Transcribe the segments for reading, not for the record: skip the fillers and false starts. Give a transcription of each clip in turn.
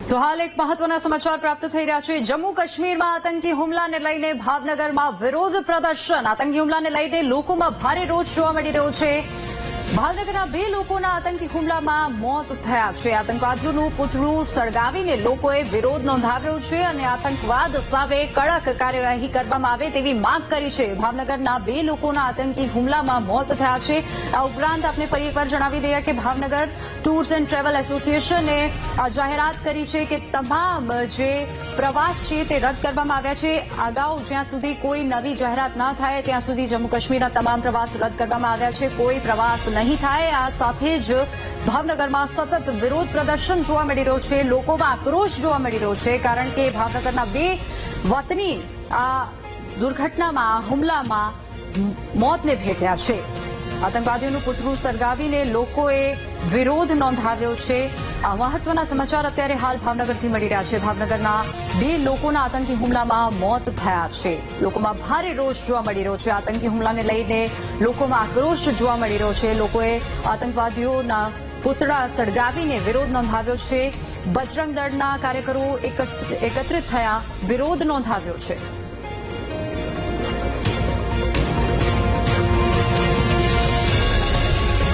તો હાલ એક મહત્વના સમાચાર પ્રાપ્ત થઈ રહ્યા છે। જમ્મુ કાશ્મીરમાં આતંકી હુમલાને લઈને ભાવનગરમાં વિરોધ પ્રદર્શન। આતંકી હુમલાને લઈને લોકોમાં ભારે રોષ જોવા મળી રહ્યો છે। ભાવનગરના 2 લોકોના આતંકી હુમલામાં મોત થયા છે। આતંકવાદીઓનું પૂતળું સળગાવીને લોકોએ વિરોધ નોંધાવ્યો છે અને આતંકવાદ સામે કડક કાર્યવાહી કરવામાં આવે તેવી માંગ કરી છે। ભાવનગરના 2 લોકોના આતંકી હુમલામાં મોત થયા છે। આ ઉપરાંત આપણે ફરી એકવાર જણાવી દઈએ કે ભાવનગર ટૂર્સ એન્ડ ટ્રાવેલ એસોસિએશને જાહેરાત કરી છે કે તમામ જે પ્રવાસ છે તે રદ કરવામાં આવ્યા છે। અગાઉ જ્યાં સુધી કોઈ નવી જાહેરાત ન થાય ત્યાં સુધી જમ્મુ કાશ્મીરના તમામ પ્રવાસ રદ કરવામાં આવ્યા છે। કોઈ પ્રવાસ નહીં થાય। આ સાથે જ ભાવનગરમાં સતત વિરોધ પ્રદર્શન જોવા મળી રહ્યો છે। લોકોમાં આક્રોશ જોવા મળી રહ્યો છે કારણ કે ભાવનગરના 2 વતની આ દુર્ઘટનામાં હુમલામાં મોતને ભેટ્યા છે। આતંકવાદીઓનું પુતળું સળગાવીને લોકોએ વિરોધ નોંધાવ્યો છે। આ મહત્વના સમાચાર અત્યારે હાલ ભાવનગરથી મળી રહ્યા છે। ભાવનગરના 2 લોકોના આતંકી હુમલામાં મોત થયા છે। લોકોમાં ભારે રોષ જોવા મળી રહ્યો છે। આતંકી હુમલાને લઈને લોકોમાં આક્રોશ જોવા મળી રહ્યો છે। લોકોએ આતંકવાદીઓના પુતળા સળગાવીને વિરોધ નોંધાવ્યો છે। બજરંગ દળના કાર્યકરો એકત્રિત થયા વિરોધ નોંધાવ્યો છે।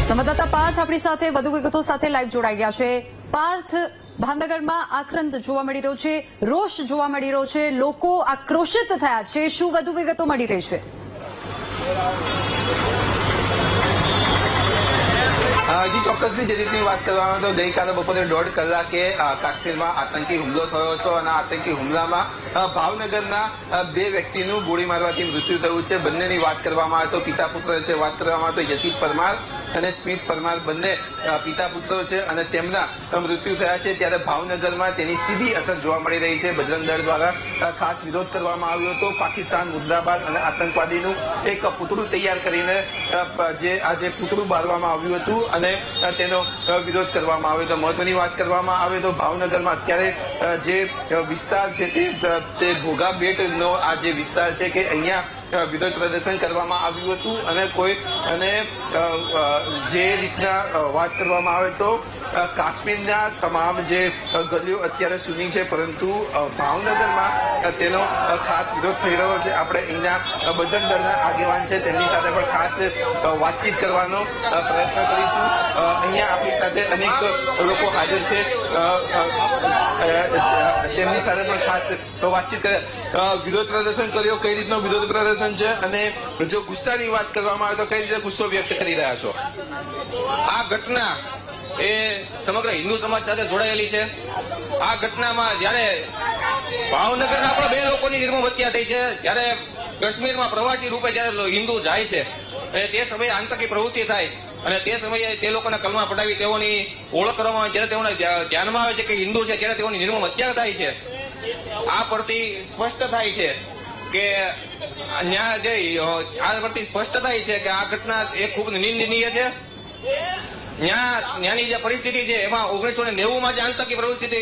સંવાદદાતા પાર્થ આપણી સાથે વધુ વિગતો સાથે લાઈવ જોડાઈ ગયા છે। પાર્થ, ભાવનગરમાં આક્રંદ જોવા મળી રહ્યો છે, રોષ જોવા મળી રહ્યો છે, લોકો આક્રોશિત થયા છે। શું વધુ વિગતો મળી રહી છે? જી ચોક્કસની જે રીતની વાત કરવામાં તો ગઈકાલે બપોરે 1.5 કલાકે કાશ્મીરમાં આતંકી હુમલો થયો હતો અને આતંકી હુમલામાં ભાવનગરના 2 વ્યક્તિનું ગોળી મારવાથી મૃત્યુ થયું છે। બંનેની વાત કરવામાં આવે તો પિતા પુત્ર છે। વાત કરવામાં આવે તો યશીફ પરમાર અને સ્મિત પરમાર બંને પિતા પુત્રો છે અને તેમના મૃત્યુ થયા છે। ત્યારે ભાવનગરમાં તેની સીધી અસર જોવા મળી રહી છે। બજરંગ દળ દ્વારા ખાસ વિરોધ કરવામાં આવ્યો હતો। પાકિસ્તાન મુર્દાબાદ અને આતંકવાદીનું એક પૂતળું તૈયાર કરીને આજે પૂતળું બાળવામાં આવ્યું હતું અને તેનો વિરોધ કરવામાં આવ્યો હતો। મહત્વની વાત કરવામાં આવે તો ભાવનગરમાં અત્યારે જે વિસ્તાર છે તે ભોગા બેટનો આ જે વિસ્તાર છે કે અહીંયા વિરોધ પ્રદર્શન કરવામાં આવ્યું હતું અને જે રીતના વાત કરવામાં આવે તો કાશ્મીરના તમામ જે ગલીઓ અત્યારે સૂની છે પરંતુ ભાવનગરમાં તેનો ખાસ વિરોધ થઈ રહ્યો છે। આપણે અહીંના બજરંગ દળના આગેવાન છે તેમની સાથે પણ ખાસ વાતચીત કરવાનો પ્રયત્ન કરીશું। અહીંયા આપણી સાથે અનેક લોકો હાજર છે, તેમની સાથે પણ ખાસ વાતચીત કરે। વિરોધ પ્રદર્શન કર્યો, કઈ રીતનો વિરોધ પ્રદર્શન છે અને જો ગુસ્સાની વાત કરવામાં આવે તો કઈ રીતે ગુસ્સો વ્યક્ત કરી રહ્યા છો? આ ઘટના એ સમગ્ર હિન્દુ સમાજ સાથે જોડાયેલી છે। આ ઘટનામાં જયારે ભાવનગરના આપણા 2 લોકોની નિર્મમ હત્યા થઈ છે, ત્યારે કાશ્મીરમાં પ્રવાસી રૂપે જયારે હિન્દુ જાય છે અને તે સમયે આતંકી પ્રવૃત્તિ થાય અને તે સમયે તે લોકોના કલમા પડાવી તેઓની ઓળખ કરવામાં આવે, જ્યારે તેઓને ધ્યાનમાં આવે છે કે હિન્દુ છે ત્યારે તેઓની નિર્મમ હત્યા થાય છે। આ પરથી સ્પષ્ટ થાય છે કે આ ઘટના એ ખૂબ નિંદનીય છે। ત્યાંની જે પરિસ્થિતિ છે એમાં 1990માં જે આતંકી પરિસ્થિતિ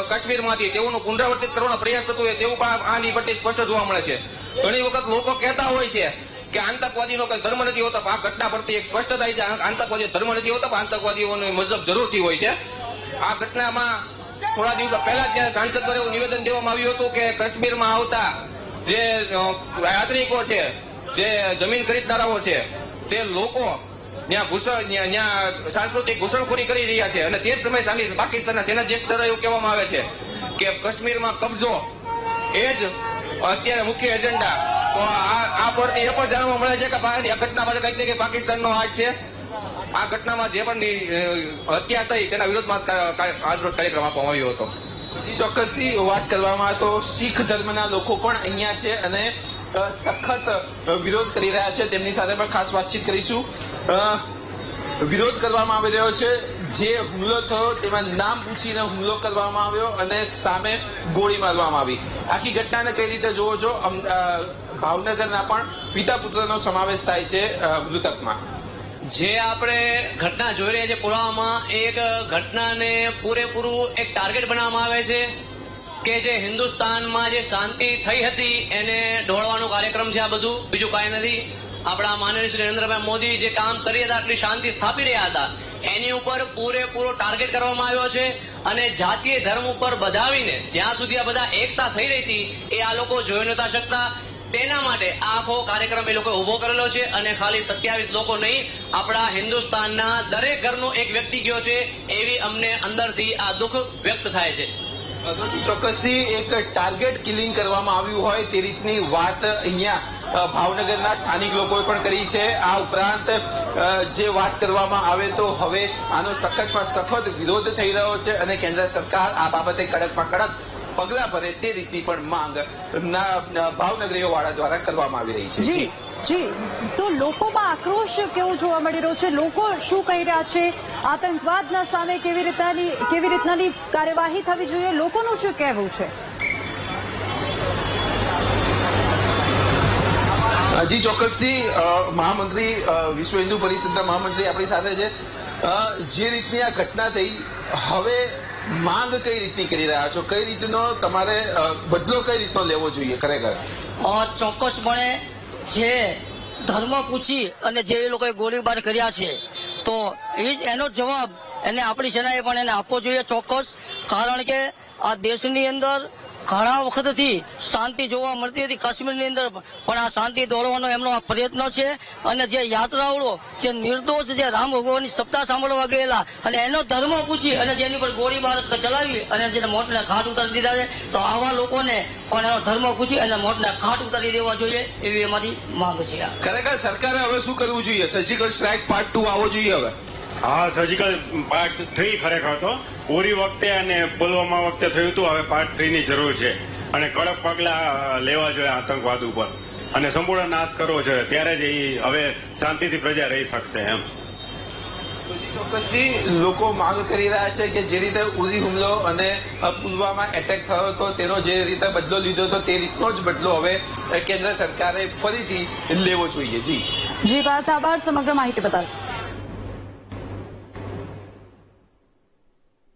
કાશ્મીરમાંથી તેઓનું પુનરાવર્તિત કરવાનો પ્રયાસ થતો હોય તેવું પણ આની પરથી સ્પષ્ટ જોવા મળે છે। ઘણી વખત લોકો કહેતા હોય છે કે આતંકવાદીનો કોઈ ધર્મ નથી હોતો, આ ઘટના પરથી એક સ્પષ્ટ થાય છે આતંકવાદીઓ ધર્મ નથી હોતો, આતંકવાદીઓનો મજહબ જરૂરથી હોય છે। આ ઘટનામાં થોડા દિવસો પહેલા ત્યાં સાંસદ દ્વારા એવું નિવેદન દેવામાં આવ્યું હતું કે કાશ્મીરમાં આવતા જે યાત્રિકો છે, જે જમીન ખરીદનારાઓ છે, તે લોકો ત્યાં સાંસ્કૃતિક ઘૂસણખોરી કરી રહ્યા છે અને તે જ સમયે સામે પાકિસ્તાનના સેનાધ્યક્ષ દ્વારા એવું કહેવામાં આવે છે કે કાશ્મીરમાં કબજો એ જ અત્યારે મુખ્ય એજન્ડા। તો આ પરથી એ પણ જાણવા મળે છે કે આ ઘટના પાછળ કંઈક ને કંઈક પાકિસ્તાનનો હાથ છે। આ ઘટનામાં જે પણ હત્યા થઈ તેના વિરોધમાં આજરોજ કાર્યક્રમ આપવામાં આવ્યો હતો। ચોક્કસથી વાત કરવામાં આવે તો શીખ ધર્મના લોકો પણ અહીંયા છે અને સખત વિરોધ કરી રહ્યા છે। તેમની સાથે પણ ખાસ વાતચીત કરીશું। વિરોધ કરવામાં આવી રહ્યો છે, જે હુમલો થયો તેમાં નામ પૂછીને હુમલો કરવામાં આવ્યો અને સામે ગોળી મારવામાં આવી। આખી ઘટનાને કઈ રીતે જોવો છો? ભાવનગરના પણ પિતા પુત્રનો સમાવેશ થાય છે મૃતકમાં। જે આપણે ઘટના જોઈ રહ્યા છે પુલવામામાં, એક ઘટનાને પૂરેપૂરું એક ટાર્ગેટ બનાવવામાં આવે છે કે જે હિન્દુસ્તાનમાં જે શાંતિ થઈ હતી એને ઢોળવાનો કાર્યક્રમ છે। આ બધું બીજું કાંઈ નથી। આપણા માનનીય શ્રી નરેન્દ્રભાઈ મોદી જે કામ કરી હતા, આટલી શાંતિ સ્થાપી રહ્યા હતા, એની ઉપર પૂરેપૂરો ટાર્ગેટ કરવામાં આવ્યો છે અને જાતીય ધર્મ ઉપર બધાવીને જ્યાં સુધી આ બધા એકતા થઈ રહી હતી એ આ લોકો જોઈ નતા શકતા. તેના માટે આ આખો કાર્યક્રમ એ લોકો ઉભો કરેલો છે અને ખાલી 27 લોકો નહીં, આપણા હિન્દુસ્તાનના દરેક ઘરનો એક વ્યક્તિ ગયો છે એવી અમને અંદરથી આ દુઃખ વ્યક્ત થાય છે. ચોક્કસથી એક ટાર્ગેટ કિલિંગ કરવામાં આવ્યું હોય તે રીતની વાત અહીંયા ભાવનગરના સ્થાનિક લોકોએ પણ કરી છે. આ ઉપરાંત જે વાત કરવામાં આવે તો હવે આનો સખતમાં સખત વિરોધ થઈ રહ્યો છે અને કેન્દ્ર સરકાર આ બાબતે કડકમાં કડક પગલા ભરે તે રીતની પણ માંગ ભાવનગરીઓ વાળા દ્વારા કરવામાં આવી રહી છે. જી જી, તો લોકોમાં આક્રોશ કેવો જોવા મળી રહ્યો છે? લોકો શું કહી રહ્યા છે? આતંકવાદના સામે કેવી રીતનાની કાર્યવાહી થવી જોઈએ? લોકોનું શું કહેવું છે? જી ચોક્કસથી મહામંત્રી વિશ્વ હિન્દુ પરિષદના મહામંત્રી આપણી સાથે છે. જે રીતની આ ઘટના થઈ, હવે માંગ કઈ રીતની કરી રહ્યા છો? કઈ રીતનો તમારે બદલો કઈ રીતનો લેવો જોઈએ ખરેખર? ચોક્કસપણે જે ધર્મ પૂછી અને જે લોકોએ ગોળીબાર કર્યા છે તો એનો જવાબ એને આપણી સેનાએ પણ એને આપવો જોઈએ ચોક્કસ. કારણ કે આ દેશની અંદર ઘણા વખતથી શાંતિ જોવા મળતી હતી, કાશ્મીરની અંદર પણ આ શાંતિ દોરવાનો એમનો આ પ્રયત્ન છે. અને જે યાત્રાળુઓ જે નિર્દોષ જે રામ ભગવાનની સપ્તાહ સાંભળવા ગયેલા અને એનો ધર્મ પૂછી અને જેની પર ગોળીબાર ચલાવી અને જેને મોતને ઘાટ ઉતારી દીધા છે, તો આવા લોકોને પણ એનો ધર્મ પૂછી અને મોતને ઘાટ ઉતારી દેવા જોઈએ એવી અમારી માંગ છે. ખરેખર સરકારે હવે શું કરવું જોઈએ? સર્જિકલ સ્ટ્રાઇક પાર્ટ 2 આવવો જોઈએ હવે? હા, સર્જિકલ પાર્ટ 3 ખરેખર તો ઉરી વખતે અને પુલવામા વખતે થયું હતું. હવે પાર્ટ 3 ની જરૂર છે અને કડક પગલા લેવા જોઈએ આતંકવાદ ઉપર અને સંપૂર્ણ નાશ કરવો જોઈએ. ત્યારે જ હવે શાંતિથી પ્રજા રહી શકશે. એમ ચોક્કસથી લોકો માંગ કરી રહ્યા છે કે જે રીતે ઉરી હુમલો અને પુલવામા એટેક થયો હતો તેનો જે રીતે બદલો લીધો હતો તે રીતનો જ બદલો હવે કેન્દ્ર સરકારે ફરીથી લેવો જોઈએ. જી જી, ભારત આભાર સમગ્ર માહિતી બદલ.